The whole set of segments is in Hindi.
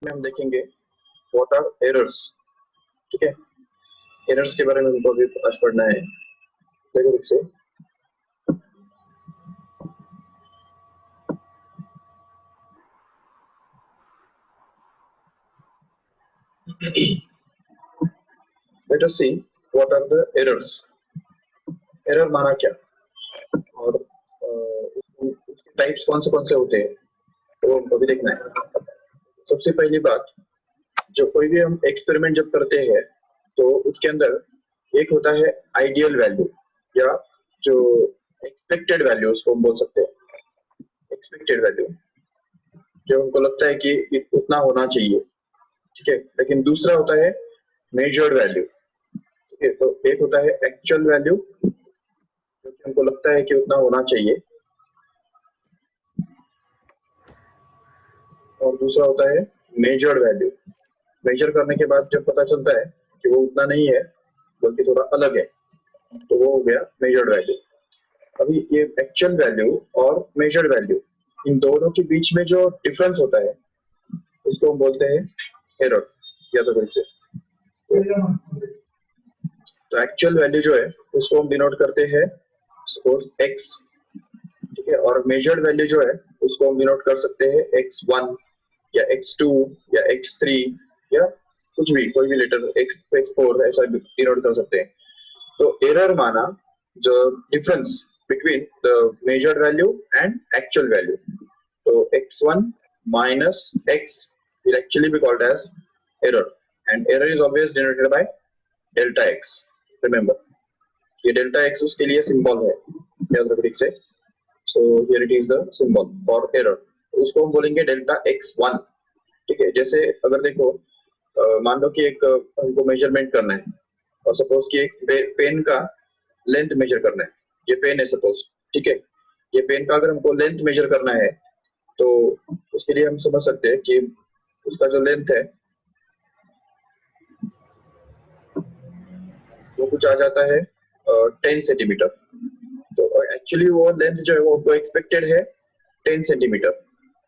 में हम देखेंगे व्हाट आर एरर्स। ठीक है, एरर्स के बारे में हमको अभी आज पढ़ना है। देखो ठीक से, let us see what are the errors. Error माना क्या और उसके टाइप्स कौन से होते हैं, तो हमको अभी देखना है। सबसे पहली बात, जो कोई भी हम एक्सपेरिमेंट जब करते हैं तो उसके अंदर एक होता है आइडियल वैल्यू या जो एक्सपेक्टेड वैल्यू, उसको हम बोल सकते हैं एक्सपेक्टेड वैल्यू, जो हमको लगता है कि उतना होना चाहिए। ठीक है, लेकिन दूसरा होता है मेजर्ड वैल्यू। ठीक है, तो एक होता है एक्चुअल वैल्यू जो कि हमको लगता है कि उतना होना चाहिए, और दूसरा होता है मेजर्ड वैल्यू। मेजर करने के बाद जब पता चलता है कि वो उतना नहीं है बल्कि थोड़ा अलग है, तो वो हो गया मेजर्ड वैल्यू। अभी ये एक्चुअल वैल्यू और मेजर्ड वैल्यू, इन दोनों के बीच में जो डिफरेंस होता है उसको हम बोलते हैं एरर, या तो फिर से। तो एक्चुअल वैल्यू जो है उसको हम डिनोट करते हैं सपोज एक्स। ठीक है, और मेजर्ड वैल्यू जो है उसको हम डिनोट कर सकते हैं x1 या x2 या x3 या कुछ भी, कोई भी लेटर x4 ऐसा डिनोट कर सकते हैं। तो एरर माना जो difference between the measured value and actual value. तो x1 minus x will actually be called as error, and error is always denoted by delta x. Remember, ये delta x उसके लिए सिंबल है, याद रखो ठीक से। So here it is the symbol for error. उसको हम बोलेंगे डेल्टा x1। ठीक है, जैसे अगर देखो मान लो कि एक हमको मेजरमेंट करना है, और सपोज कि एक पेन का लेंथ मेजर करना है। ये पेन है सपोज, ठीक है, ये पेन का अगर हमको लेंथ मेजर करना है तो उसके लिए हम समझ सकते हैं कि उसका जो लेंथ है वो कुछ आ जाता है 10 सेंटीमीटर। तो एक्चुअली वो लेंथ जो है वो एक्सपेक्टेड है 10 सेंटीमीटर।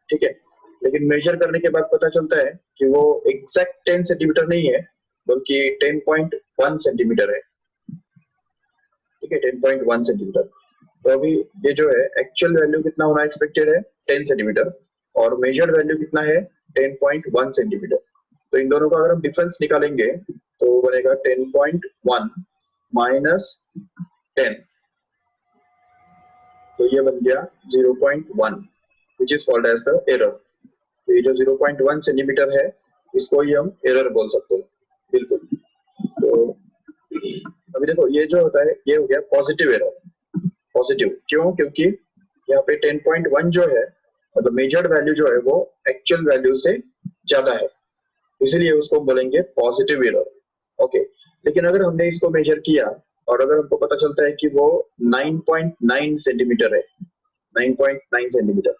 ठीक है, लेकिन मेजर करने के बाद पता चलता है कि वो एग्जैक्ट 10 सेंटीमीटर नहीं है बल्कि 10.1 सेंटीमीटर है। ठीक है, 10.1 सेंटीमीटर। तो अभी ये जो है एक्चुअल वैल्यू कितना होना एक्सपेक्टेड है 10 सेंटीमीटर, और मेजर्ड वैल्यू कितना है 10.1 सेंटीमीटर। तो इन दोनों का अगर हम डिफरेंस निकालेंगे तो वो बनेगा 10.1 माइनस 10, तो ये बन गया 0.1, which is called as the error. तो ये जो 0.1 सेंटीमीटर है इसको ही हम एरर बोल सकते हैं, बिल्कुल। तो अभी देखो ये जो होता है ये हो गया पॉजिटिव एरर। पॉजिटिव क्यों? क्योंकि यहाँ पे 10.1 जो है मतलब मेजर्ड वैल्यू जो है वो एक्चुअल वैल्यू से ज्यादा है, इसीलिए उसको हम बोलेंगे पॉजिटिव एरर। ओके, लेकिन अगर हमने इसको मेजर किया और अगर हमको पता चलता है कि वो 9.9 सेंटीमीटर है, 9.9 सेंटीमीटर,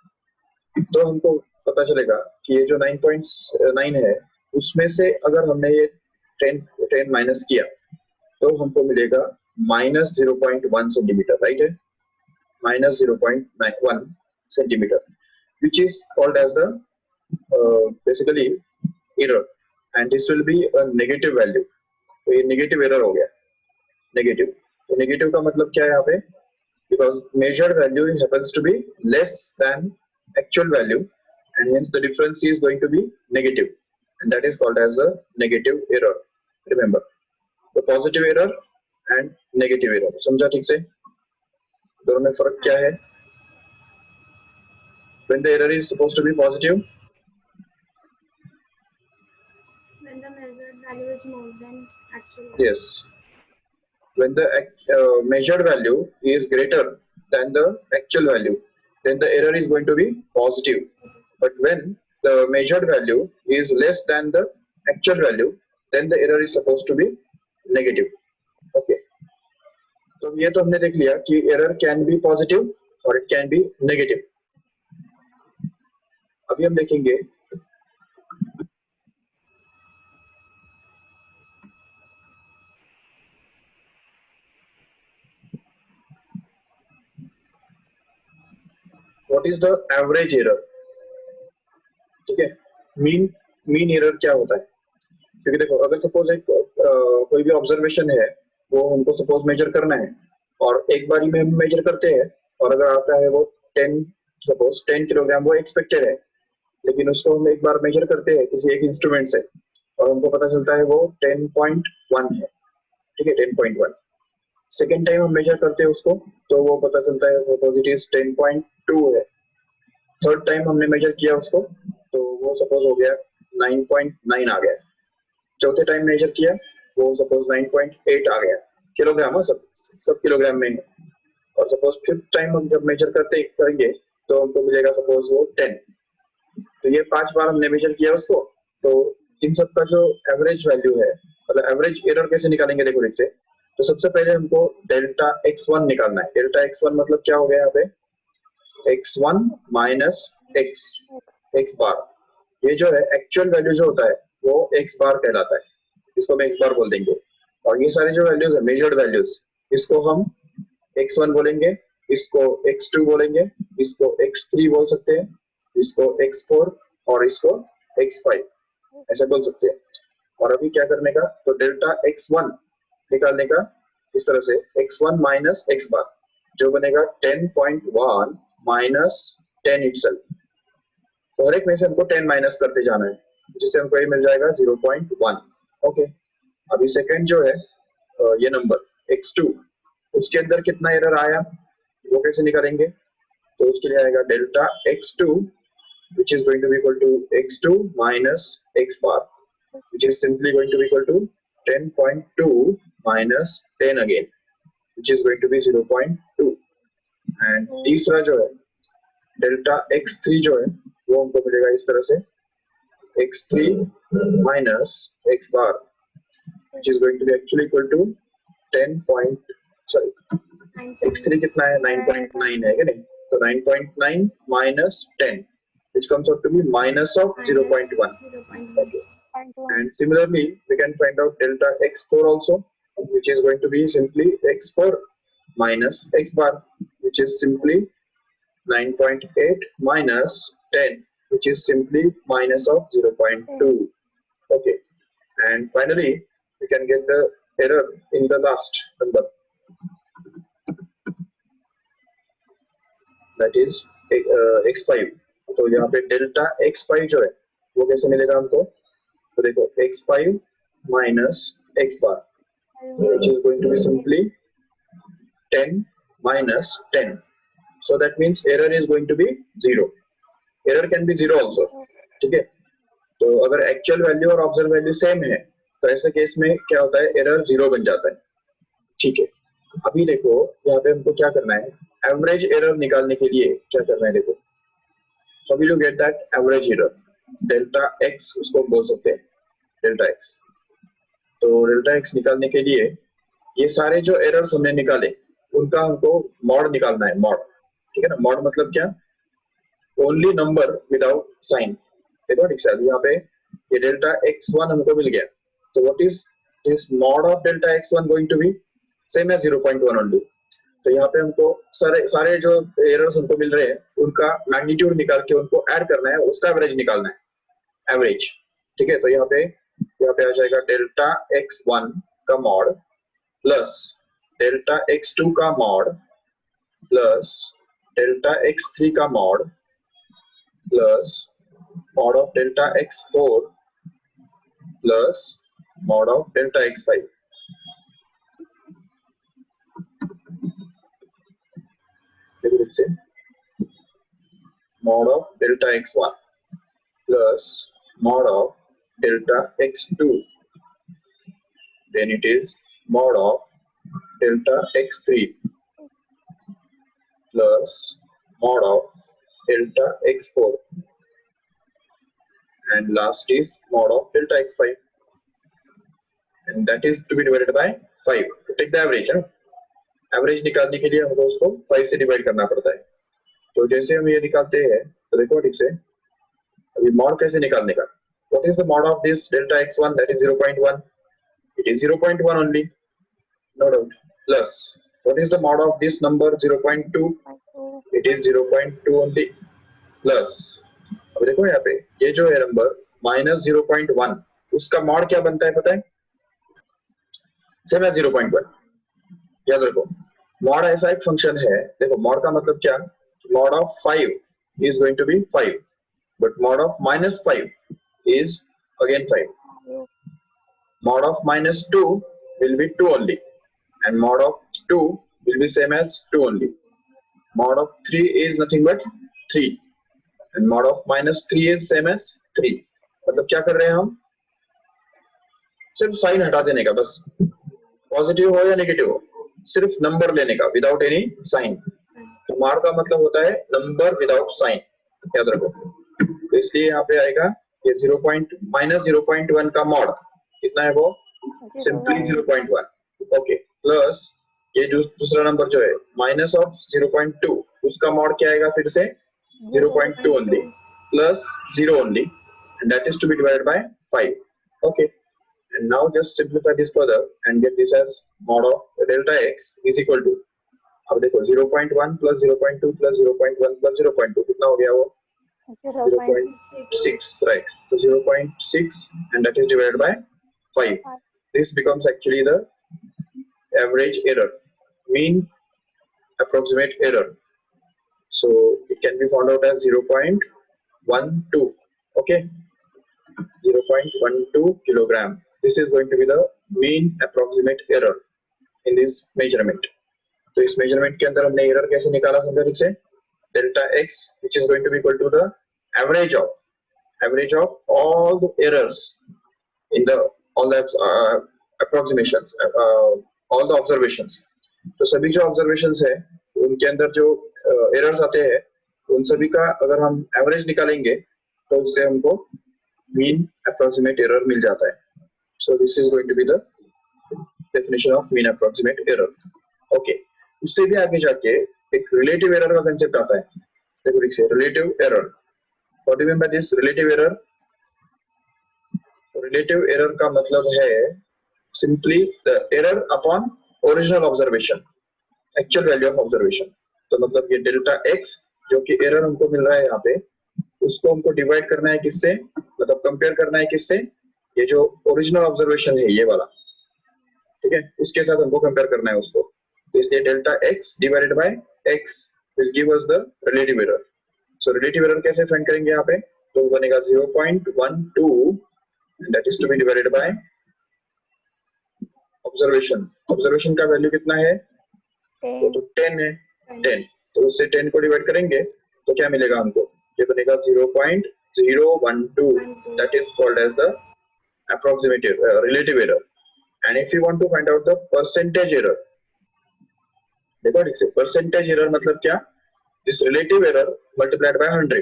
तो हमको पता चलेगा कि ये जो 9.9 है उसमें से अगर हमने ये 10 माइनस किया तो हमको मिलेगा माइनस 0.1 सेंटीमीटर, राइट है, minus 0.1 centimetre, which is called as the basically error, and this will be a negative value. तो ये नेगेटिव एरर हो गया, नेगेटिव। तो नेगेटिव का मतलब क्या है यहाँ पे, because measured value happens to be less than actual value, and hence the difference is going to be negative, and that is called as a negative error. Remember, the positive error and negative error, समझा ठीक से? दोनों में फर्क क्या है? When the error is supposed to be positive, when the measured value is more than actual value. yes, when the measured value is greater than the actual value, then the error is going to be positive. But when the measured value is less than the actual value, then the error is supposed to be negative. Okay, तो ये तो हमने देख लिया कि error can be positive और it can be negative. अभी हम देखेंगे what is the average error. ठीक है, मीन मीन एरर क्या होता है, क्योंकि देखो अगर सपोज एक कोई भी ऑब्जर्वेशन है वो हमको सपोज मेजर करना है और एक बारी में हम मेजर करते हैं और अगर आता है वो 10 सपोज 10 किलोग्राम वो एक्सपेक्टेड है, लेकिन उसको हम एक बार मेजर करते हैं किसी एक इंस्ट्रूमेंट से और हमको पता चलता है वो 10.1 है, ठीक है 10.1। सेकेंड टाइम हम मेजर करते हैं उसको तो वो पता चलता है वो पॉजिटिव 10.2 है। थर्ड टाइम हमने मेजर किया उसको तो वो सपोज हो गया 9.9 आ गया। चौथे टाइम मेजर किया वो सपोज 9.8 आ गया किलोग्राम, हाँ सब किलोग्राम में है। और सपोज फिफ्थ टाइम हम जब मेजर करेंगे तो हमको मिलेगा सपोज वो 10। तो ये 5 बार हमने मेजर किया उसको, तो इन सब का जो एवरेज वैल्यू है, मतलब एवरेज एरर कैसे निकालेंगे देखो इससे। तो सबसे पहले हमको डेल्टा x1 निकालना है। डेल्टा x1 मतलब क्या हो गया यहाँ पे, x1 माइनस x बार। ये जो है एक्चुअल वैल्यू जो होता है वो x बार कहलाता है, इसको हम x बार बोल देंगे। और ये सारी जो वैल्यूज है मेजर्ड वैल्यूज, इसको हम x1 बोलेंगे, इसको x2 बोलेंगे, इसको x3 बोल सकते हैं, इसको x4 और इसको x5 ऐसे बोल सकते हैं। और अभी क्या करने का, तो डेल्टा x1 निकालने का इस तरह से x1 माइनस x बार जो बनेगा 10.1 माइनस 10 इटसेल्फ। तो हर एक में से हमको 10 माइनस करते जाना है जिससे हमको ये मिल जाएगा 0.1। ओके, अभी सेकंड जो है ये नंबर x2, उसके अंदर कितना एरर आया वो कैसे निकालेंगे। तो उसके लिए आएगा delta x2 which is going to be equal to x2 minus x bar which is simply going to be equal to 10.2 minus 10 again which is going to be 0.2। And तीसरा जो है डेल्टा x3 जो है वो हमको मिलेगा इस तरह से x3 minus x bar which is going to be actually equal to x3 कितना है 9.9 है क्या नहीं, तो 9.9 minus 10 which comes out to be minus of 0.1। Okay. And similarly we can find out delta x4 also which is going to be simply x4 minus x bar which is simply 9.8 minus 10 which is simply minus of 0.2। Okay, and finally we can get the error in the last number, that is x5। तो यहाँ पे डेल्टा x5 जो है वो कैसे मिलेगा हमको, तो देखो x5 minus x bar which is going to be simply 10 minus 10, so that means error is going to be 0। error can be 0 also, ठीक है। तो अगर एक्चुअल वैल्यू और ऑब्जर्व वैल्यू सेम है तो ऐसे केस में क्या होता है, एरर 0 बन जाता है, ठीक है। अभी देखो यहाँ पे हमको क्या करना है, एवरेज एरर निकालने के लिए क्या करना है देखो। So we will get that average error delta x, उसको बोल सकते हैं डेल्टा x। तो डेल्टा x निकालने के लिए ये सारे जो एरर्स हमने निकाले उनका हमको मॉड निकालना है, मॉड, ठीक है ना। मॉड मतलब क्या, ओनली नंबर विदाउट साइन। देखो ठीक है, यहाँ पे ये डेल्टा x1 हमको मिल गया, तो what is this mod of delta x1 going to be same as 0.1 only. तो यहाँ पे हमको सारे जो एरर्स हमको मिल रहे हैं उनका मैग्नीट्यूड निकाल के उनको ऐड करना है, उसका एवरेज निकालना है, एवरेज, ठीक है। तो यहाँ पे आ जाएगा डेल्टा x1 का मॉड प्लस डेल्टा x2 का मॉड प्लस डेल्टा x3 का mod plus mod of delta x4 plus mod of delta x5। से mod of delta x1 plus mod of delta x2, then it is mod of delta x3 plus mod of delta x4 and last is mod of delta x5 and that is to be divided by 5 to take the average। Average निकालने के लिए हमको उसको 5 से डिवाइड करना पड़ता है। तो जैसे हम ये निकालते हैं तो देखो ठीक से, अभी मॉड कैसे निकालने का, what is the mod of this delta x1 that is 0.1, it is 0.1 only, no doubt, plus what is the mod of this number 0.2, it is 0.2 only, plus अब देखो यहाँ पे ये जो है नंबर माइनस 0.1 उसका मॉड क्या बनता है पता है? सेम है 0.1। याद रखो मॉड ऐसा एक फंक्शन है, देखो मॉड का मतलब क्या, mod of 5 is going to be 5 but mod of minus 5 is again 5, mod of minus 2 will be 2 only and mod of 2 will be same as 2 only, mod of 3 is nothing but 3 and mod of minus 3 is same as 3। मतलब क्या कर रहे हैं हम, सिर्फ साइन हटा देने का, बस पॉजिटिव हो या नेगेटिव हो सिर्फ नंबर लेने का विदाउट एनी साइन। तो मॉड का मतलब होता है नंबर विदाउट साइन, याद रखो। तो इसलिए यहाँ पे आएगा ये माइनस 0.1 का मॉड कितना है वो सिंपली 0.1 ओके, प्लस ये जो दूसरा नंबर जो है माइनस ऑफ 0.2 उसका मॉड क्या आएगा फिर से 0.2 only plus 0 only and that is to be divided by 5 okay. And now just simplify this further and get this as mod of delta x is equal to, अब देखो 0.1 plus 0.2 plus 0.1 plus 0.2 कितना हो गया वो 0.6 right, so 0.6 and that is divided by 5, this becomes actually the average error, mean approximate error, so it can be found out as 0.12 okay, 0.12 kilogram, this is going to be the mean approximate error in this measurement। तो इस मेजरमेंट के अंदर हमने एरर कैसे निकाला समझा ठीक से, delta x which is going to be equal to the average of all the errors in the all the approximations all the observations। तो सभी जो observations है उनके अंदर जो errors आते हैं उन सभी का अगर हम एवरेज निकालेंगे तो उससे हमको mean approximate error मिल जाता है। So this is going to be the definition of mean approximate error okay। उससे भी आगे जाके एक रिलेटिव एरर का कंसेप्ट आता है, देखो ठीक से relative error, what do you mean by this relative error? Relative error का मतलब है simply the error upon original observation, actual value of observation. तो मतलब ये डेल्टा एक्स जो कि एरर हमको मिल रहा है यहाँ पे उसको हमको डिवाइड करना है किससे, मतलब कंपेयर करना है किससे, ये जो ओरिजिनल ऑब्जर्वेशन है ये वाला ठीक है उसके साथ हमको कंपेयर करना है उसको, तो इसलिए delta x divided by x will give us the relative error. So relative error कैसे फाइंड करेंगे यहाँ पे, तो बनेगा 0.12 that is to be divided by observation, observation का वैल्यू कितना है वो तो 10 है 10, तो उससे 10 को डिवाइड करेंगे तो क्या मिलेगा हमको, ये बनेगा 0.012 that is called as the approximate relative error। and if you want to find out the percentage error, देखो ठीक से percentage error मतलब क्या, this relative error multiplied by 100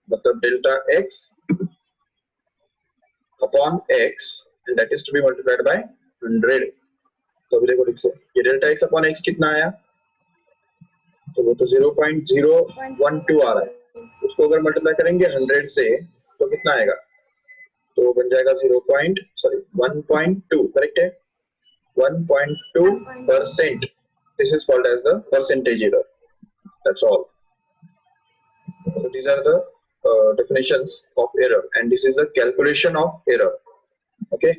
मतलब delta x upon x and that is to be multiplied by 100। तो अभी देखो ठीक से ये delta x upon x कितना आया, तो वो तो 0.012 आ रहा है, उसको अगर मल्टीप्लाई करेंगे 100 से तो कितना आएगा, तो बन जाएगा 1.2 करेक्ट है 1.2%। this is called as the percentage error, that's all। so these are the definitions of error and this is the calculation of error okay।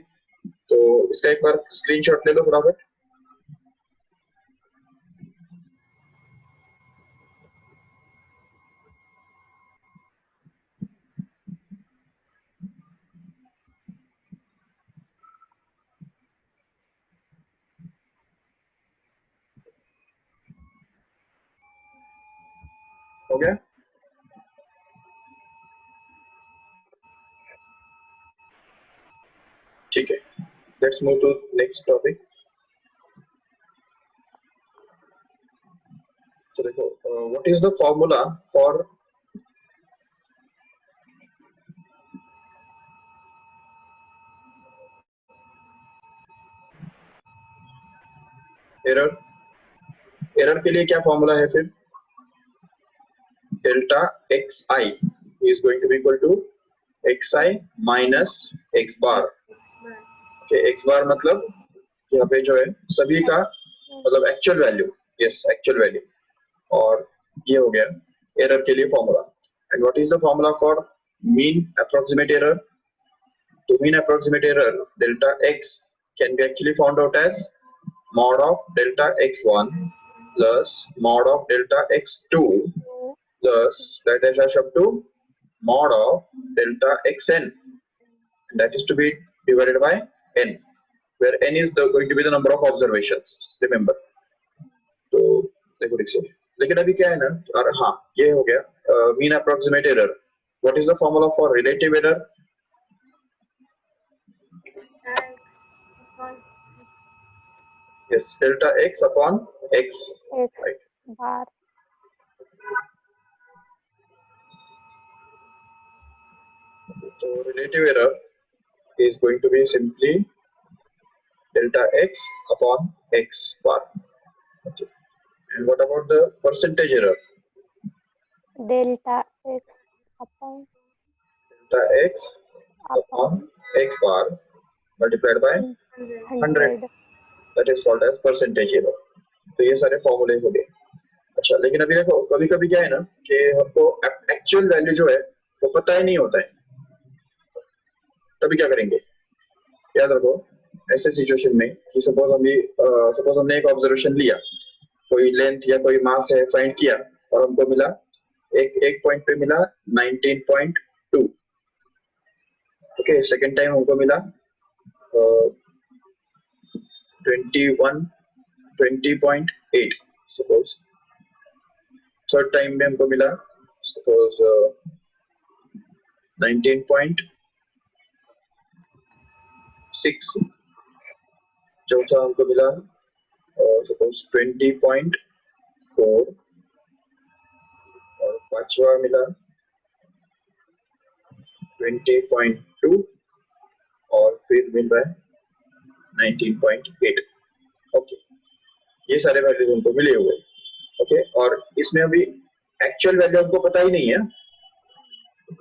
तो इसका एक बार स्क्रीनशॉट ले लो फटाफट। हो गया, ठीक है, let's move to next topic. तो देखो what is the formula for error, error के लिए क्या फॉर्मूला है फिर, delta X I is going to be equal to X I minus X bar okay. X bar मतलब यहाँ पे जो है सभी का मतलब actual value, yes actual value, और ये हो गया एरर के लिए formula. And what is the formula for mean approximate error, तो mean approximate error delta x can be actually found out as mod of delta x1 plus mod of delta x2 plus that is up to mod of delta xn, and that is to be divided by n, where n is going to be the number of observations, remember. तो देखो ठीक से, लेकिन अभी क्या है ना, और हाँ ये हो गया mean approximate error. What is the formula for relative error? Yes, delta x upon x, right? bar. So relative error is going to be simply delta x upon x bar. Okay. And what about the percentage error? Delta x upon x bar multiplied by 100. That is called as percentage error. तो ये सारे फॉर्मूले हो गए. अच्छा, लेकिन अभी देखो कभी कभी क्या है ना कि हमको एक्चुअल वैल्यू जो है वो पता ही नहीं होता है, तभी क्या करेंगे? याद रखो ऐसे सिचुएशन में कि सपोज हमने एक ऑब्जर्वेशन लिया, कोई लेंथ या कोई मास है फाइंड किया और हमको मिला एक पॉइंट पे मिला 19.2. ओके, सेकंड टाइम हमको मिला 20.8 सपोज. थर्ड टाइम में हमको मिला सपोज 19.6. चौथा हमको मिला सपोज 20.4 और पांचवा मिला 20.2 और फिर मिल रहा है 19.8. ओके, ये सारे वैल्यूज हमको मिले हुए. ओके, और इसमें अभी एक्चुअल वैल्यू हमको पता ही नहीं है.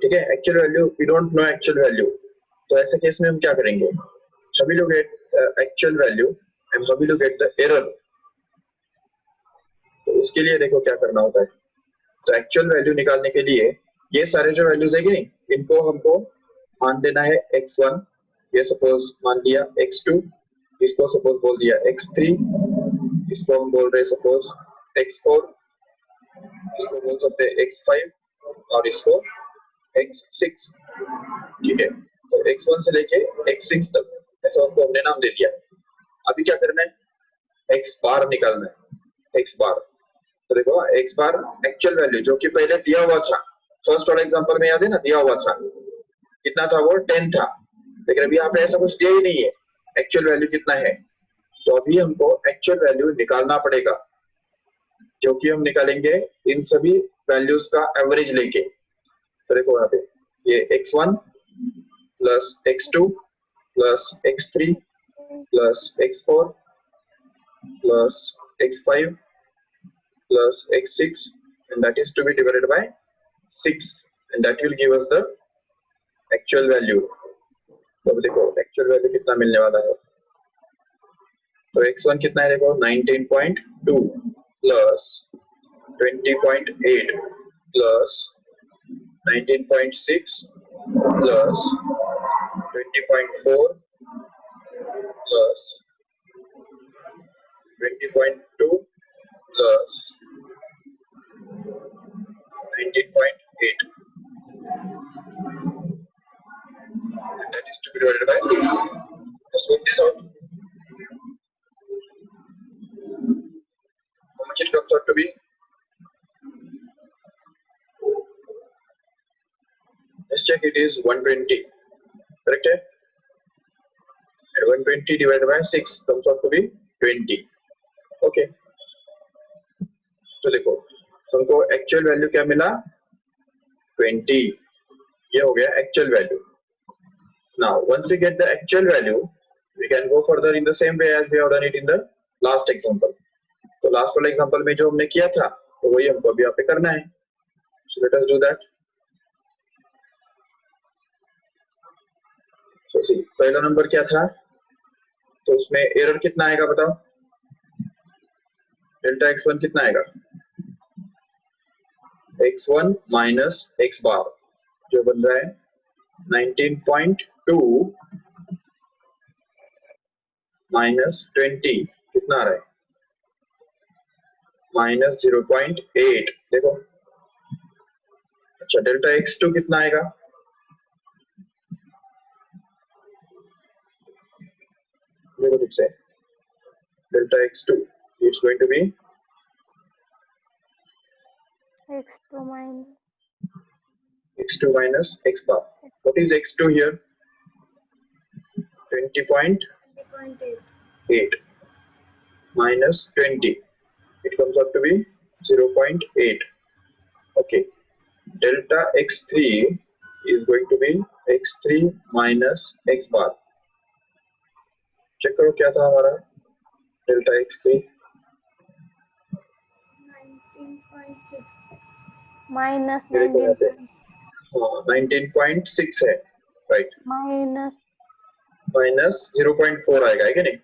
ठीक है, actual value we don't know actual value. तो ऐसे केस में हम क्या करेंगे? हम लोग गेट एक्चुअल वैल्यू एंड हम लोग गेट द एरर. तो उसके लिए देखो क्या करना होता है. तो एक्चुअल वैल्यू निकालने के लिए ये सारे जो वैल्यूज है कि नहीं, इनको हमको मान देना है x1, ये सपोज मान लिया x2, इसको सपोज बोल दिया x3, इसको हम बोल रहे सपोज x4, इसको बोल सकते हैं x5 और इसको x6. ठीक है, तो x1 से लेके x6 तक ऐसा उनको हमने नाम दे दिया. अभी क्या करना है? x बार निकालना है. x बार, तो देखो x बार एक्चुअल वैल्यू जो कि पहले दिया हुआ था, फर्स्ट वाला एग्जांपल में याद है ना, दिया हुआ था कितना था, वो 10 था. लेकिन अभी यहाँ पे ऐसा कुछ दिया ही नहीं है एक्चुअल वैल्यू कितना है. तो अभी हमको एक्चुअल वैल्यू निकालना पड़ेगा, जो कि हम निकालेंगे इन सभी वैल्यूज का एवरेज लेके. तो देखो यहाँ पे ये x1 plus x2 plus x3 plus x4 plus x5 plus x6, and that is to be divided by 6, and that will give us the actual value. तो देखो actual value कितना मिलने वाला है. तो x1 कितना है देखो 19.2 plus 20.8 plus 19.6 plus 20.4 plus 20.2 plus 19.8, and that is to be divided by 6. Let's work this out. How much it comes out to be? Let's check. It is 120, correct? And 120 divided by 6 comes out to be 20. Okay. तो देखो हमको एक्चुअल वैल्यू क्या मिला? 20. ये हो गया actual value. Now once we get the actual value, we can go further in the same way as we have done it in the last example. तो लास्ट वाला एग्जांपल में जो हमने किया था तो वही हमको अभी यहाँ पे करना है. So let us do that. So see, पहला नंबर क्या था, तो उसमें एरर कितना आएगा बताओ? डेल्टा x1 कितना आएगा? x1 माइनस x बार जो बन रहा है 19.2 -20 कितना आ रहा है? -0.8 देखो। अच्छा डेल्टा x2 कितना आएगा? देखो ठीक से delta x2 it's going to be x2 minus x2 minus x bar. What is x2 here? 20.8 20.8. minus 20. It comes out to be 0.8. Okay. Delta x3 is going to be x3 minus x bar. Check करो क्या था हमारा डेल्टा x3 19.6. minus देखो यहाँ पे 19 19.6 है राइट minus माइनस 0.4 आएगा है कि नहीं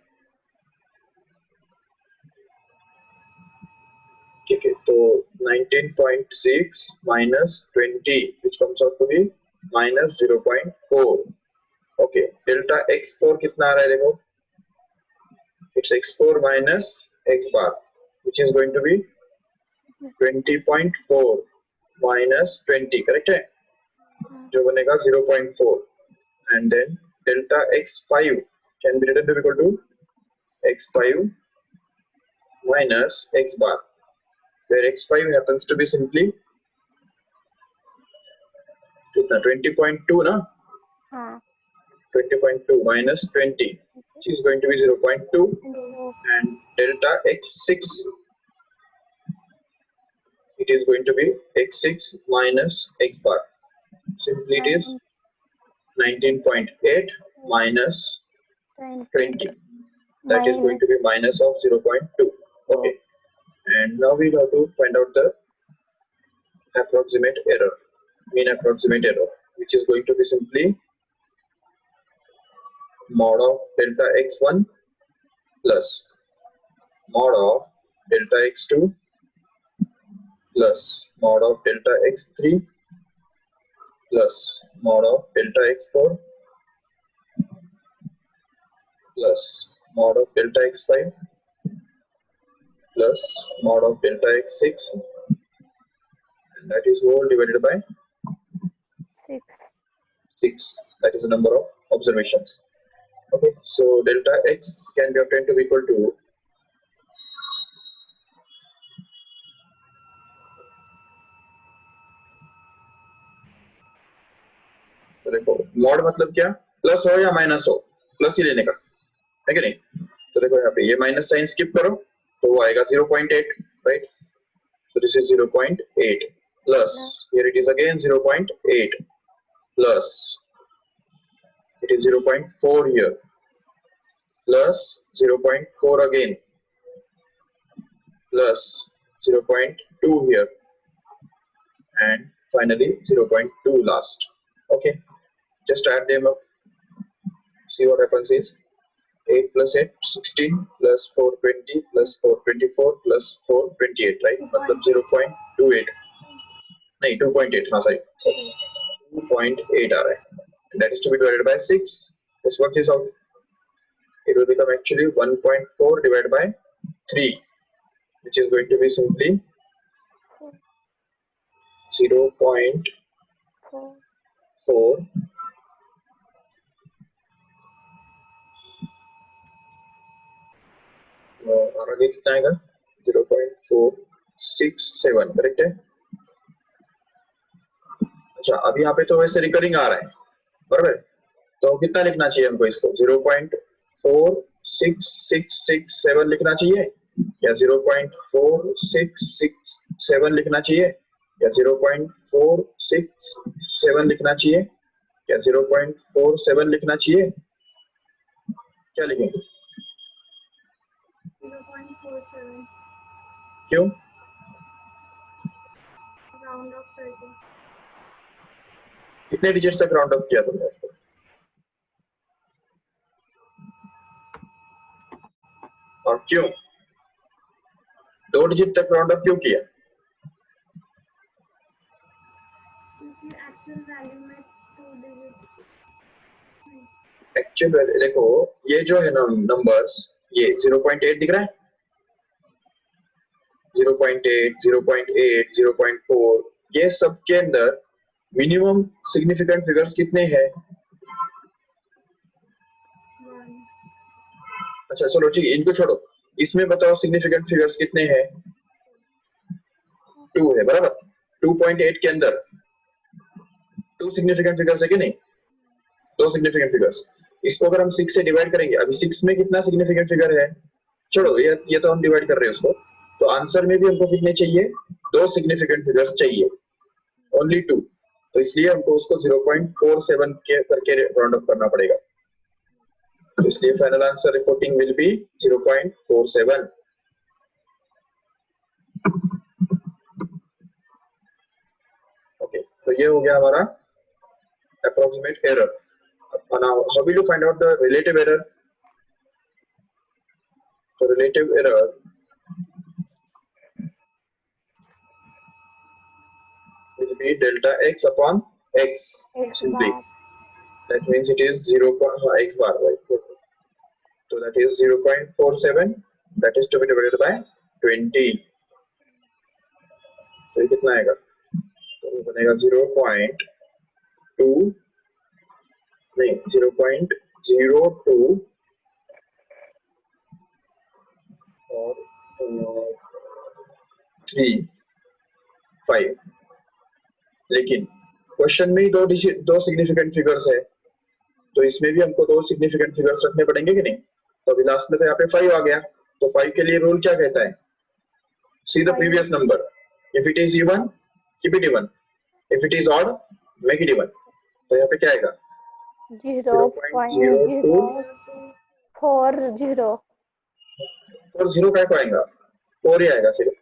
ठीक है तो 19.6 minus 20 which comes out to be minus 0.4 okay delta x4 कितना आ रहा है देखो it's x4 minus x bar which is going to be 20.4 minus 20 correct है जो बनेगा 0.4 and then delta x5 can be written to be equal to x5 minus x bar where x5 happens to be simply 20.2 ना हाँ 20.2 minus 20 which is going to be 0.2 2 and delta x6 it is going to be x6 minus x bar simply it is 19.8 minus 20 that is going to be minus of 0.2 okay and now we have to find out the approximate error mean approximate error which is going to be simply mod of delta x1 plus mod of delta x2 plus mod of delta x3 plus mod of delta x4 plus mod of delta x5 plus mod of delta x6 and that is whole divided by 6 6 that is the number of observations okay so delta x can be obtained to be equal to तो देखो मॉड मतलब क्या प्लस हो या माइनस हो प्लस ही लेने का है कि नहीं तो देखो यहाँ पे ये माइनस साइन स्किप करो तो वो आएगा 0.8 right so this is 0.8 plus here it is again 0.8 plus it is 0.4 here plus 0.4 again plus 0.2 here and finally 0.2 last okay just add them up see what happens is 8 plus 8 16 plus 420 plus 424 plus 428 right मतलब 0.28 नहीं 2.8 हाँ sorry 2.8 आ रहा है and that is to be divided by 6 let's work this out it will become actually 1.4 divided by 3 which is going to be simply 0.4 और आगे कितना आएगा 0.467 करेक्ट है अच्छा अभी यहाँ पे तो वैसे रिकरिंग आ रहा है बराबर तो कितना लिखना चाहिए हमको इसको 0.46667 लिखना चाहिए या 0.4667 लिखना चाहिए या 0.467 लिखना चाहिए या 0.47 लिखना चाहिए क्या लिखेंगे 0.47. क्यों Round off करके. कितने डिजिट्स तक राउंड अप किया तुमने उसको और क्यों 2 डिजिट तक राउंड अप क्यों किया क्योंकि actual value में 2 digits. एक्चुअल वैल्यू देखो, ये जो है ना नंबर्स, ये 0.8 दिख रहा है, 0.8, 0.8, 0.4, ये सब के अंदर मिनिमम सिग्निफिकेंट फिगर्स कितने हैं? 1. अच्छा चलो ठीक है, इनको छोड़ो, इसमें बताओ सिग्निफिकेंट फिगर्स कितने हैं? 2 है, बराबर। 2.8 के अंदर 2 सिग्निफिकेंट फिगर्स है कि नहीं? 2 सिग्निफिकेंट फिगर्स। इसको अगर हम 6 से डिवाइड करेंगे, अभी 6 में कितना सिग्निफिकेंट फिगर है? छोड़ो, ये तो हम डिवाइड कर रहे हैं उसको। तो आंसर में भी हमको कितने चाहिए? 2 सिग्निफिकेंट फिगर्स चाहिए, ओनली 2। तो इसलिए हमको उसको 0.47 के करके राउंड अप करना पड़ेगा। तो इसलिए final answer reporting will be 0.47। Okay, तो ये हो गया हमारा approximate error. Now, how will you find out the relative error? So relative error will be delta x upon x X simply. bar. That means it is 0. X bar, right? So that is 0.47. That is to be divided by 20. तो ये कितना आएगा? तो ये बनेगा 0.2 नहीं 0.02 और 3.5। लेकिन क्वेश्चन में ही दो सिग्निफिकेंट फिगर्स है, तो इसमें भी हमको 2 सिग्निफिकेंट फिगर्स रखने पड़ेंगे कि नहीं? तो अभी लास्ट में तो यहाँ पे 5 आ गया, तो 5 के लिए रूल क्या कहता है? See the previous number, if it is even keep it even, if it is odd make it even. तो यहाँ पे क्या आएगा? 0.040 और 0 का आएगा 4 ही आएगा, सिर्फ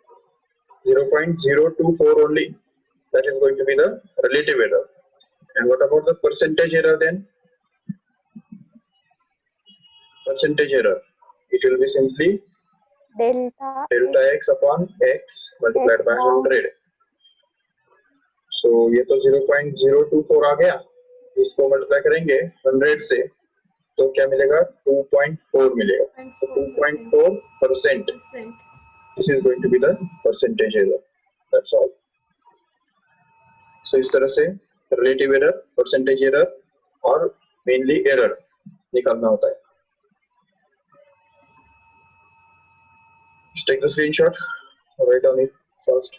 0.024 only. That is going to be the relative error. And what about the percentage error then? Percentage error, it will be simply delta x upon x multiplied by 100. So ये तो 0.024 आ गया, इसको मल्टीप्लाई करेंगे 100 से तो क्या मिलेगा? 2.4 मिलेगा। तो 2.4%, this is going to be the percentage error. That's all. So इस तरह से relative error, percentage error और mainly error निकालना होता है। Just take the screenshot, write down it first.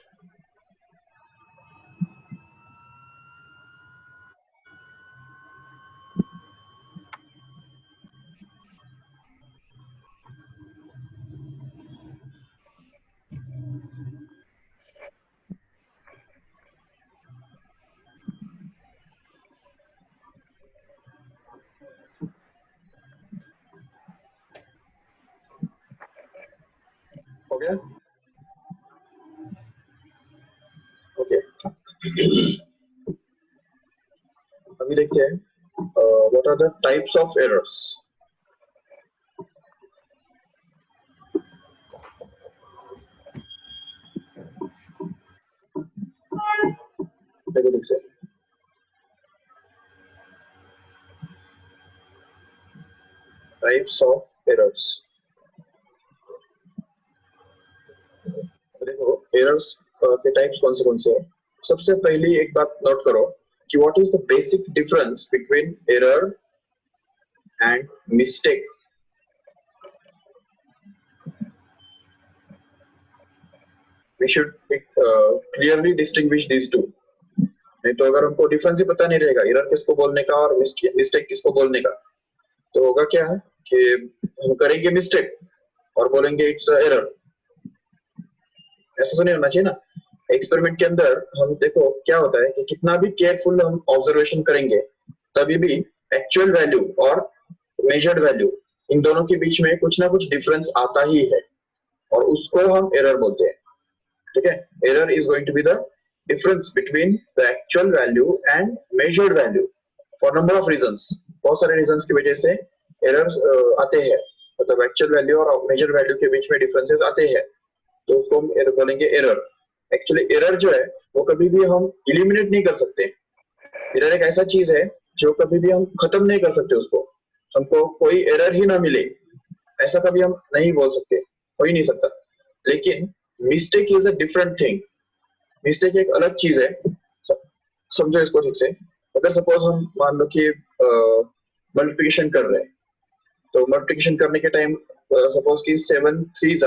हो गया? ओके, अभी देखते हैं what are the types of errors. देखो देख से टाइप्स ऑफ एरर्स। देखो एरर्स के टाइप्स कौन से हैं। सबसे पहली एक बात नोट करो कि what is the basic difference between error and mistake. We should clearly distinguish these two. नहीं तो अगर हमको डिफरेंस ही पता नहीं रहेगा एरर किसको बोलने का और मिस्टेक किसको बोलने का, तो होगा क्या है कि हम करेंगे मिस्टेक और बोलेंगे इट्स एरर। ऐसा तो नहीं होना चाहिए ना। एक्सपेरिमेंट के अंदर हम देखो क्या होता है कि कितना भी केयरफुल हम ऑब्जर्वेशन करेंगे तभी भी एक्चुअल वैल्यू और मेजर्ड वैल्यू इन दोनों के बीच में कुछ ना कुछ डिफरेंस आता ही है और उसको हम एरर बोलते हैं। ठीक है, error is going to be the difference between the actual value and measured value for number of reasons. बहुत सारे रीजंस की वजह से एरर्स आते हैं, मतलब एक्चुअल वैल्यू और मेजर्ड वैल्यू के बीच में डिफरेंसेस आते हैं, तो उसको हम बोलेंगे एरर। एक्चुअली एरर जो है वो कभी भी हम इलिमिनेट नहीं कर सकते। एरर एक ऐसा चीज है जो कभी भी हम खत्म नहीं कर सकते उसको। हमको कोई एरर ही ना मिले, ऐसा कभी हम नहीं बोल सकते, हो ही नहीं सकता। लेकिन mistake is a different thing. Mistake एक अलग चीज है। समझो इसको ठीक से। अगर सपोज हम मान लो कि मल्टीप्लिकेशन कर रहे हैं, तो मल्टीप्लिकेशन करने के टाइम सपोज कि 7 3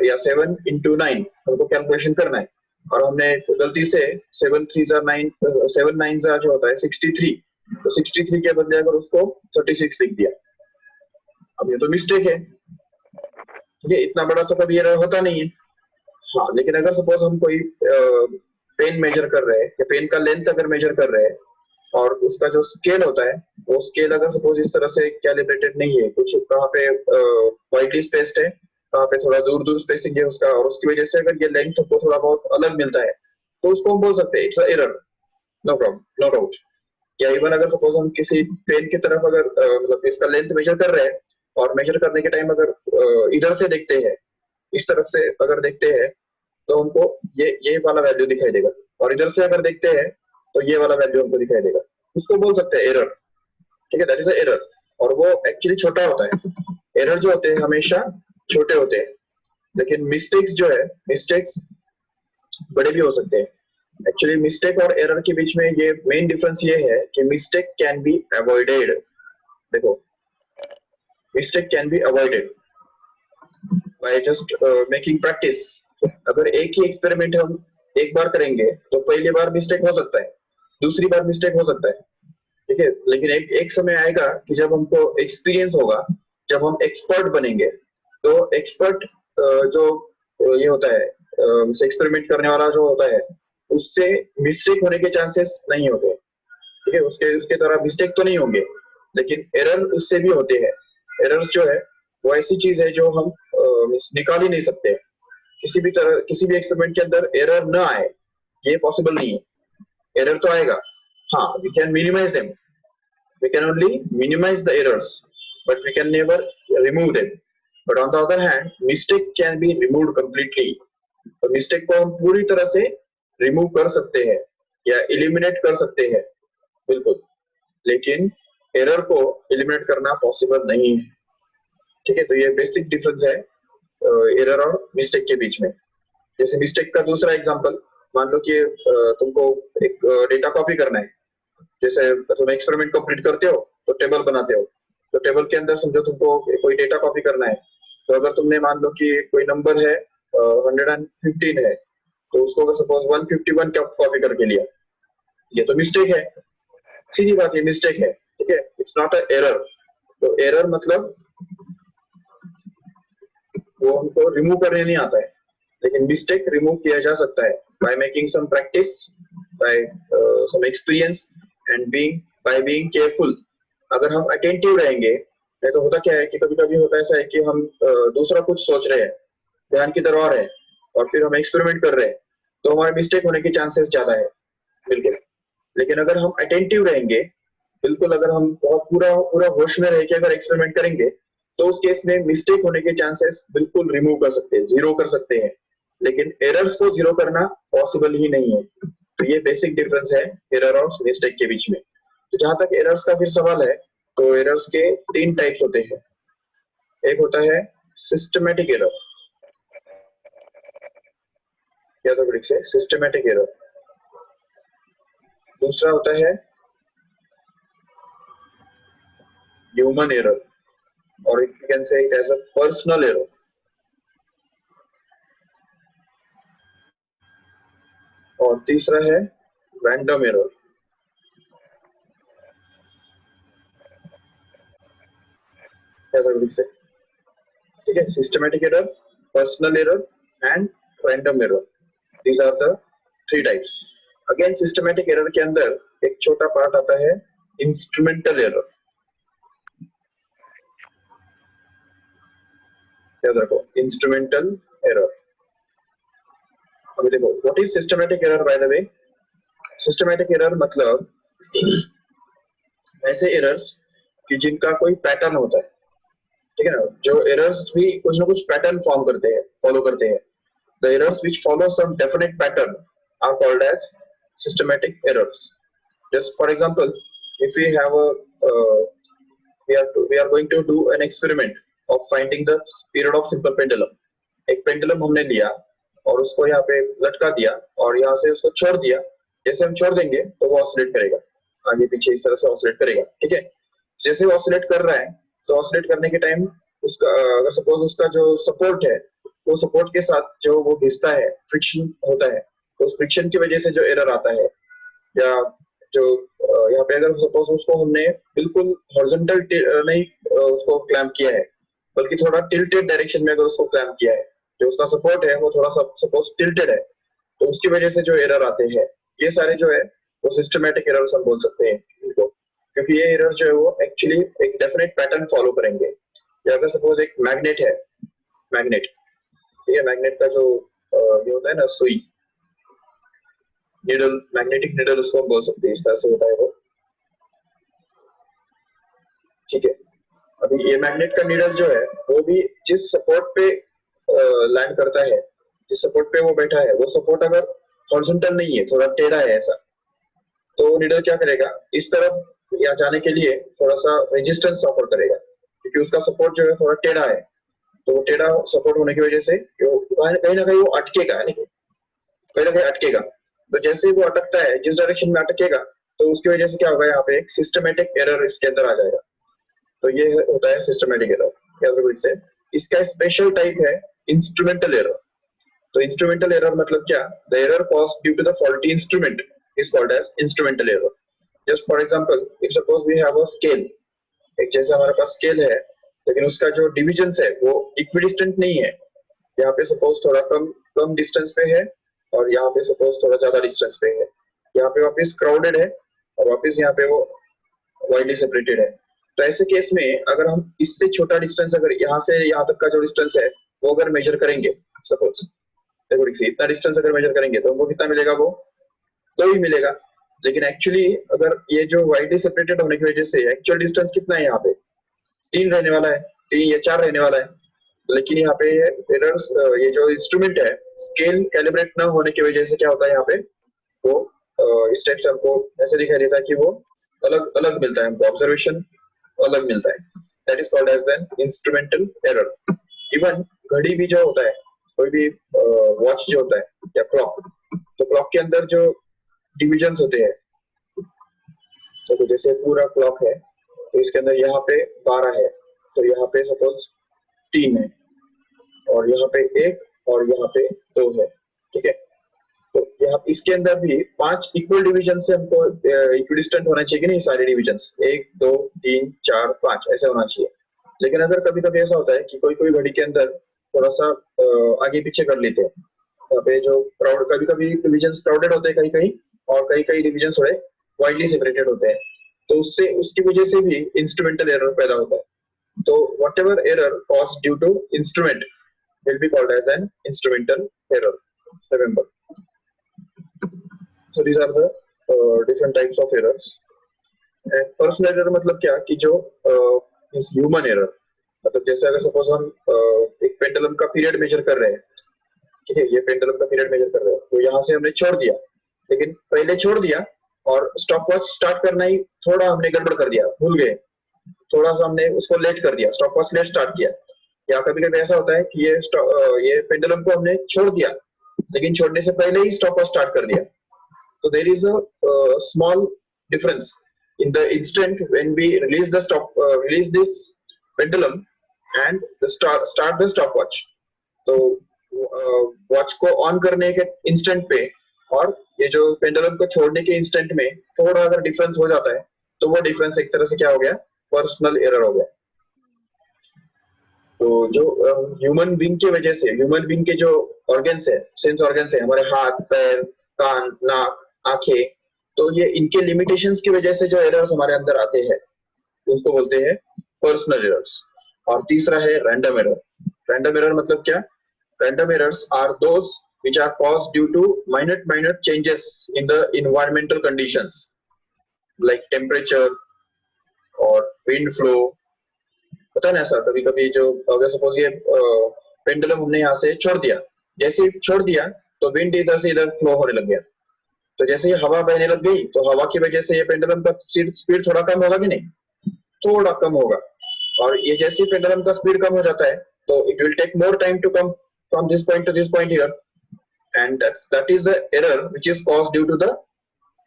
या 7 into 9 हमको कैलकुलेशन करना है, और हमने गलती से 7 3 9 7 9 जो होता है 63, तो 63 के बदले अगर उसको 36 लिख दिया, अब ये तो मिस्टेक है, ठीक है। इतना बड़ा तो कभी एरर होता नहीं है। हाँ, लेकिन अगर सपोज हम कोई पेन मेजर कर रहे हैं, या पेन का लेंथ अगर मेजर कर रहे हैं, और उसका जो स्केल होता है, वो स्केल अगर सपोज इस तरह से कैलिब्रेटेड नहीं है, कुछ कहाँ पे वाइडली स्पेस्ड है, कहाँ पे थोड़ा दूर दूर स्पेसिंग है उसका, और उसकी वजह से अगर ये लेंथ को थोड़ा बहुत अलग मिलता है, तो उसको हम बोल सकते हैं it's a error, no problem, no doubt. या इवन अगर सपोज हम किसी पेन की तरफ अगर मतलब इसका लेंथ मेजर कर रहे हैं, और मेजर करने के टाइम अगर इधर से देखते हैं, इस तरफ से अगर देखते हैं, तो हमको ये वाला वैल्यू दिखाई देगा, और इधर से अगर देखते हैं तो ये वाला वैल्यू हमको दिखाई देगा। इसको बोल सकते हैं एरर, ठीक है, दैट इज अ एरर। और वो एक्चुअली छोटा होता है। एरर जो होते हैं हमेशा छोटे होते हैं, लेकिन मिस्टेक्स जो है, मिस्टेक्स बड़े भी हो सकते हैं। एक्चुअली मिस्टेक और एरर के बीच में ये मेन डिफरेंस ये है कि मिस्टेक कैन बी अवॉइडेड। देखो, mistake can be avoided by just making practice. अगर एक ही एक्सपेरिमेंट हम एक बार करेंगे, तो पहली बार मिस्टेक हो सकता है, दूसरी बार मिस्टेक हो सकता है, ठीक है। लेकिन एक समय आएगा कि जब हमको एक्सपीरियंस होगा, जब हम एक्सपर्ट बनेंगे, तो एक्सपर्ट जो ये होता है, एक्सपेरिमेंट करने वाला जो होता है, उससे मिस्टेक होने के चांसेस नहीं होते, ठीक है। उसके उसके द्वारा मिस्टेक तो नहीं होंगे, लेकिन एरर उससे भी होते हैं। एरर जो है वो ऐसी चीज है जो हम निकाल ही नहीं सकते। किसी भी तरह, किसी भी एक्सपेरिमेंट के अंदर एरर ना आए, ये पॉसिबल नहीं है। एरर तो आएगा, हाँ, we can minimize them, we can only minimize the errors, but we can never remove them. But on the other hand, mistake can be removed completely. तो mistake को हम पूरी तरह से remove कर सकते हैं, या eliminate कर सकते हैं, बिल्कुल। लेकिन error को eliminate करना possible नहीं है, ठीक है। तो ये basic difference है error और mistake के बीच में। जैसे mistake का दूसरा एग्जांपल, मान लो कि तुमको एक डेटा कॉपी करना है। जैसे तुम एक्सपेरिमेंट कंप्लीट करते हो, तो टेबल बनाते हो, तो टेबल के अंदर समझो तुमको कोई डेटा कॉपी करना है। तो अगर तुमने मान लो कि कोई नंबर है 115 है, तो उसको अगर सपोज 151 कॉपी करके लिया, ये तो मिस्टेक है, सीधी बात, ये मिस्टेक है, ठीक है। It's not a error. तो एरर मतलब वो हमको रिमूव करने नहीं आता है, लेकिन मिस्टेक रिमूव किया जा सकता है by making some practice, by some experience, and by being careful. अगर हम अटेंटिव रहेंगे, नहीं तो होता क्या है कि कभी कभी होता ऐसा है कि हम दूसरा कुछ सोच रहे हैं, ध्यान की दरबार है, और फिर हम एक्सपेरिमेंट कर रहे हैं, तो हमारे मिस्टेक होने के चांसेस ज्यादा है, बिल्कुल। लेकिन अगर हम अटेंटिव रहेंगे, बिल्कुल, अगर हम बहुत पूरा पूरा होश में रह के अगर एक्सपेरिमेंट करेंगे, तो उस केस में मिस्टेक होने के चांसेस बिल्कुल रिमूव कर सकते हैं, जीरो कर सकते हैं। लेकिन एरर्स को जीरो करना पॉसिबल ही नहीं है। तो ये बेसिक डिफरेंस है एरर और मिस्टेक के बीच में। तो जहां तक एरर्स का फिर सवाल है, तो एरर्स के 3 टाइप्स होते हैं। एक होता है सिस्टमैटिक एरर, या तो ब्रिक से सिस्टमैटिक एरर। दूसरा होता है ह्यूमन एरर, और you can say it as a personal error. और तीसरा है रैंडम एरर। से ठीक है, systematic error, personal error and random error, these are the 3 types. Again systematic error के अंदर एक छोटा पार्ट आता है इंस्ट्रूमेंटल एरर। याद रखो, इंस्ट्रूमेंटल एरर। अभी देखो, what is systematic error by the way. Systematic error मतलब ऐसे एरर्स कि जिनका कोई पैटर्न होता है, ठीक है ना। जो एरर्स भी कुछ ना कुछ पैटर्न फॉर्म करते हैं, फॉलो करते हैं। The errors which follow some definite pattern are called as systematic errors. Just for example, if we have a we are going to do an experiment of finding the period of simple pendulum. एक पेंडुलम हमने लिया और उसको यहाँ पे लटका दिया और यहाँ से उसको छोड़ दिया. जैसे हम छोड़ देंगे तो वो ऑसिलेट करेगा, आगे पीछे इस तरह से ऑसिलेट करेगा. ठीक है, जैसे वो ऑसिलेट कर रहा है तो ऑसिलेट करने के टाइम उसका अगर सपोज उसका जो सपोर्ट है वो सपोर्ट के साथ जो वो घिसता है, फ्रिक्शन होता है, तो उस फ्रिक्शन की वजह से जो एरर आता है, या जो यहाँ पे अगर सपोज उसको हमने बिल्कुल हॉरिजॉन्टल नहीं उसको क्लैम्प किया है, बल्कि थोड़ा टिल्टेड डायरेक्शन में अगर उसको क्लैम्प किया है, जो उसका सपोर्ट है वो थोड़ा सा सपोज टिल्टेड है, तो उसकी वजह से जो एरर आते हैं ये सारे जो है वो सिस्टमैटिक एरर्स हम बोल सकते हैं इनको, क्योंकि ये एरर जो है वो एक्चुअली एक डेफिनेट पैटर्न फॉलो करेंगे. या अगर सपोज एक मैग्नेट है, मैग्नेट, ये मैग्नेट का जो ये होता है ना सुई, नीडल, मैग्नेटिक नीडल उसको हम बोल सकते हैं, इस तरह से होता है वो. ठीक है, अभी ये मैग्नेट का नीडल जो है वो भी जिस सपोर्ट पे लैंड करता है, जिस सपोर्ट पे वो बैठा है, वो सपोर्ट अगर हॉरिजॉन्टल नहीं है, थोड़ा टेढ़ा है ऐसा, तो वो नीडल क्या करेगा, इस तरफ या जाने के लिए थोड़ा सा रेजिस्टेंस ऑफर करेगा, क्योंकि उसका सपोर्ट जो है थोड़ा टेढ़ा है. तो वो टेढ़ा सपोर्ट होने की वजह से कहीं ना कहीं वो अटकेगा, कहीं ना कहीं अटकेगा. तो जैसे ही वो अटकता है, जिस डायरेक्शन में अटकेगा, तो उसकी वजह से क्या होगा, यहाँ पे एक सिस्टमेटिक एरर इसके अंदर आ जाएगा. तो ये होता है सिस्टमेटिक एरर. से इसका स्पेशल टाइप है इंस्ट्रूमेंटल एरर. तो इंस्ट्रूमेंटल एरर मतलब क्या, the error caused due to the faulty instrument is called as instrumental error. Just for example, if suppose we have a scale, एक जैसे हमारे पास स्केल है, लेकिन उसका जो डिविजन्स है वो इक्विडिस्टेंट नहीं है. यहाँ पे सपोज थोड़ा कम डिस्टेंस पे है और यहाँ पे सपोज थोड़ा ज्यादा डिस्टेंस पे है. यहाँ पे वापस क्राउडेड है और वापस यहाँ पे वो वाइडली सेपरेटेड है. तो ऐसे केस में अगर हम इससे छोटा डिस्टेंस, अगर यहाँ से यहाँ तक का जो डिस्टेंस है वो अगर मेजर करेंगे, सपोज देखो इतना डिस्टेंस अगर मेजर करेंगे तो हमको कितना मिलेगा, वो 2 ही मिलेगा. लेकिन एक्चुअली अगर ये जो वाइडली सेपरेटेड होने की वजह से एक्चुअल डिस्टेंस कितना है, यहाँ पे 3 रहने वाला है, 3 या 4 रहने वाला है. लेकिन यहाँ पे एरर्स, ये जो इंस्ट्रूमेंट है स्केल कैलिब्रेट न होने की वजह से क्या होता है, यहाँ पे वो इस टाइप से हमको ऐसे दिखाई देता है कि वो अलग अलग मिलता है, हमको ऑब्जर्वेशन अलग मिलता है. That is called as the instrumental error. Even घड़ी भी जो होता है, कोई भी वॉच जो होता है या क्लॉक, तो क्लॉक के अंदर जो डिविजन्स होते हैं, तो जैसे पूरा क्लॉक है तो इसके अंदर यहाँ पे 12 है, तो यहाँ पे सपोज 3 है और यहाँ पे 1 और यहाँ पे 2 है. ठीक है, तो यहाँ इसके अंदर भी 5 इक्वल डिवीजन से हमको इक्विडिस्टेंट होना चाहिए कि नहीं, सारे डिवीजन्स 1 2 3 4 5 ऐसे होना चाहिए. लेकिन अगर कभी कभी ऐसा होता है कि कोई घड़ी के अंदर थोड़ा सा आगे पीछे कर लेते हैं, यहाँ पे जो क्राउड, कभी कभी डिवीजन्स क्राउडेड होते हैं कहीं कहीं, और कहीं कहीं डिवीजन्स थोड़े वाइडली सेपरेटेड होते हैं, तो उससे उसकी वजह से भी इंस्ट्रूमेंटल एरर पैदा होता है. तो whatever error caused due to instrument will be called as an instrumental error. Remember. So these are the different types of errors. And personal error मतलब क्या, कि जो is human error. मतलब जैसे अगर सपोज हम एक पेंडुलम का पीरियड मेजर कर रहे हैं, ठीक है, ये पेंडुलम का पीरियड मेजर कर रहे हैं, तो यहाँ से हमने छोड़ दिया, लेकिन पहले छोड़ दिया और स्टॉप वॉच स्टार्ट करना ही थोड़ा हमने गड़बड़ कर दिया, भूल गए, थोड़ा सा हमने उसको लेट कर दिया, स्टॉप वॉच लेट स्टार्ट किया. या कभी कभी ऐसा होता है कि ये पेंडुलम को हमने छोड़ दिया, लेकिन छोड़ने से पहले ही स्टॉप वॉच स्टार्ट कर दिया. तो there is a small difference in the instant when we release this pendulum and start the stop watch. तो वॉच को ऑन करने के इंस्टेंट पे और ये जो पेंडुलम को छोड़ने के इंस्टेंट में थोड़ा अगर डिफरेंस हो जाता है, तो वो डिफरेंस एक तरह से क्या हो गया, पर्सनल एरर हो गया. तो जो ह्यूमन बीइंग की वजह से, ह्यूमन बीइंग के जो ऑर्गन्स है, सेंस ऑर्गन्स है, हमारे हाथ पैर कान नाक आंखें, तो ये इनके लिमिटेशंस की वजह से जो एरर्स हमारे अंदर आते हैं उसको बोलते हैं पर्सनल एरर्स. और तीसरा है रैंडम एरर. रैंडम एरर मतलब क्या, random errors are those which are caused due to minute changes in the environmental conditions like temperature और विंड फ्लो. पता है ना, ऐसा कभी कभी जो अगर सपोज ये पेंडुलम हमने यहाँ से छोड़ दिया, जैसे ही छोड़ दिया तो विंड इधर से इधर फ्लो होने लग गया, तो जैसे ही हवा बहने लग गई तो हवा की वजह से ये पेंडुलम का स्पीड थोड़ा कम होगा कि नहीं, थोड़ा कम होगा, और ये जैसे पेंडुलम का स्पीड कम हो जाता है तो it will take more time to come from this point to this point here, and that is the error which is caused due to the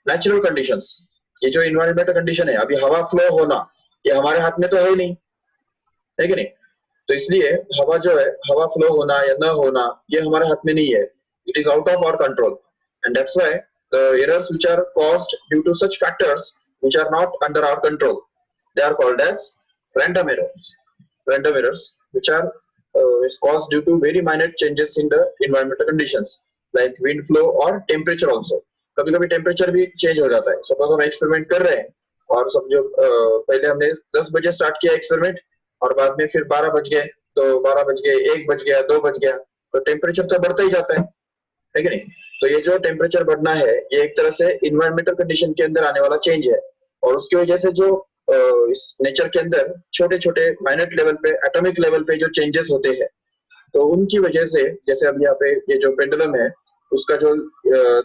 natural conditions. ये जो इन्वायरमेंटल कंडीशन है, अभी हवा फ्लो होना ये हमारे हाथ में तो है ही नहीं, है कि नहीं? तो इसलिए हवा जो है, हवा फ्लो होना या न होना ये हमारे हाथ में नहीं है, it is out of our control, and that's why the errors which are caused due to such factors which are not under our control, they are called as random errors. Random errors which are is caused due to very minor changes in the environmental conditions like wind flow or temperature also. कभी कभी टेम्परेचर भी चेंज हो जाता है। सपोज हम एक्सपेरिमेंट कर रहे हैं और समझो पहले हमने 10 बजे स्टार्ट किया एक्सपेरिमेंट और बाद में फिर 12 बज गए, तो 12 बज गए, 1 बज गया, 2 बज गया, तो टेम्परेचर तो बढ़ता ही जाता है कि नहीं? तो ये जो टेम्परेचर बढ़ना है ये एक तरह से इन्वायरमेंटल कंडीशन के अंदर आने वाला चेंज है, और उसकी वजह से जो इस नेचर के अंदर छोटे छोटे माइनर लेवल पे, एटॉमिक लेवल पे जो चेंजेस होते हैं, तो उनकी वजह से, जैसे अब यहाँ पे ये जो पेंडुलम है उसका जो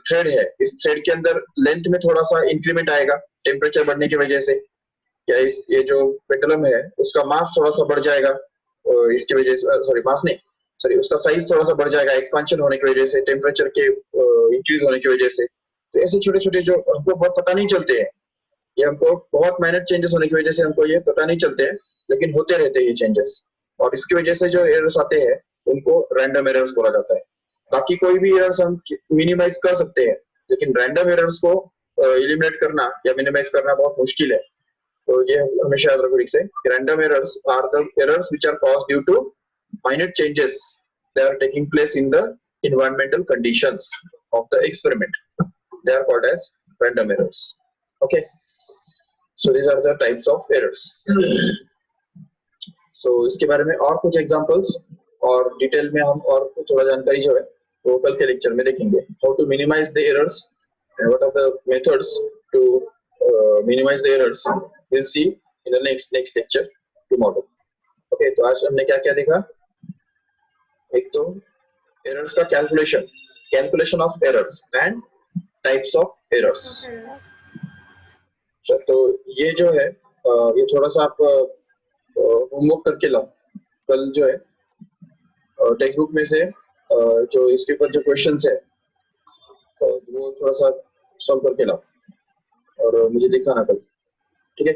थ्रेड है, इस थ्रेड के अंदर लेंथ में थोड़ा सा इंक्रीमेंट आएगा टेम्परेचर बढ़ने की वजह से, या इस ये जो पेंडुलम है उसका मास थोड़ा सा बढ़ जाएगा, इसकी वजह से, सॉरी मास नहीं, सॉरी उसका साइज थोड़ा सा बढ़ जाएगा एक्सपांशन होने की वजह से, टेम्परेचर के इंक्रीज होने की वजह से। तो ऐसे छोटे छोटे जो हमको बहुत पता नहीं चलते हैं, ये हमको बहुत माइनर चेंजेस होने की वजह से हमको ये पता नहीं चलते हैं, लेकिन होते रहते हैं ये चेंजेस, और इसकी वजह से जो एरर्स आते हैं उनको रैंडम एरर्स बोला जाता है। बाकी कोई भी एरर्स हम मिनिमाइज कर सकते हैं, लेकिन रैंडम एरर्स को एलिमिनेट करना या मिनिमाइज करना बहुत मुश्किल है। तो ये हमेशा याद रखो ठीक से, random errors are the errors which are caused due to minor changes they are taking place in the environmental conditions of the experiment. They are called as random errors. Okay. So these are the types of errors. So इसके बारे में और कुछ एग्जांपल्स और डिटेल में हम और कुछ थोड़ा जानकारी जो है वो कल के लेक्चर में देखेंगे। How to minimize the errors and what are the methods to minimize the errors, will see in the next lecture tomorrow. Okay, तो आज हमने क्या क्या देखा? एक तो एरर्स का calculation of errors and types of errors. तो ये जो है ये थोड़ा सा आप होमवर्क करके लाओ, कल जो है टेक्स्ट बुक में से जो इसके ऊपर जो क्वेश्चंस है तो वो थोड़ा सा सॉल्व करके लाओ और मुझे दिखाना कल, ठीक है?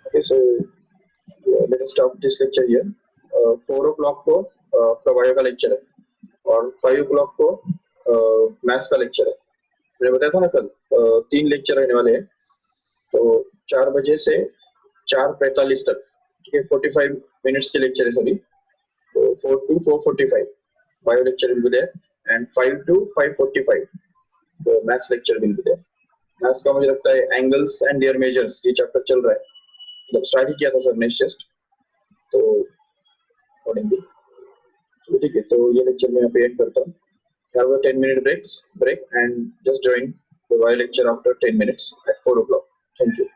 Okay, so let us start this lecture here. 4 o'clock को आपका बायो का लेक्चर है और 5 o'clock को मैथ्स का लेक्चर है। मैंने बताया था ना कल 3 लेक्चर रहने वाले हैं, तो 4 बजे से 4:45 तक, ठीक है? 45 मिनट्स के लेक्चर है सभी। तो 4 to 4:45 bio lecture will be there, and 5 to 5:45 तो maths lecture will be there. Maths का मुझे लगता है एंगल्स एंड देयर मेजर्स ये चैप्टर चल रहा है, मतलब स्टार्ट ही किया था सर ने जस्ट, तो अकॉर्डिंगली ठीक है। तो ये लेक्चर मैं यहाँ पे एंड करता हूँ। Have a 10-minute break and just join the bio lecture after 10 minutes at 4 o'clock. Thank you.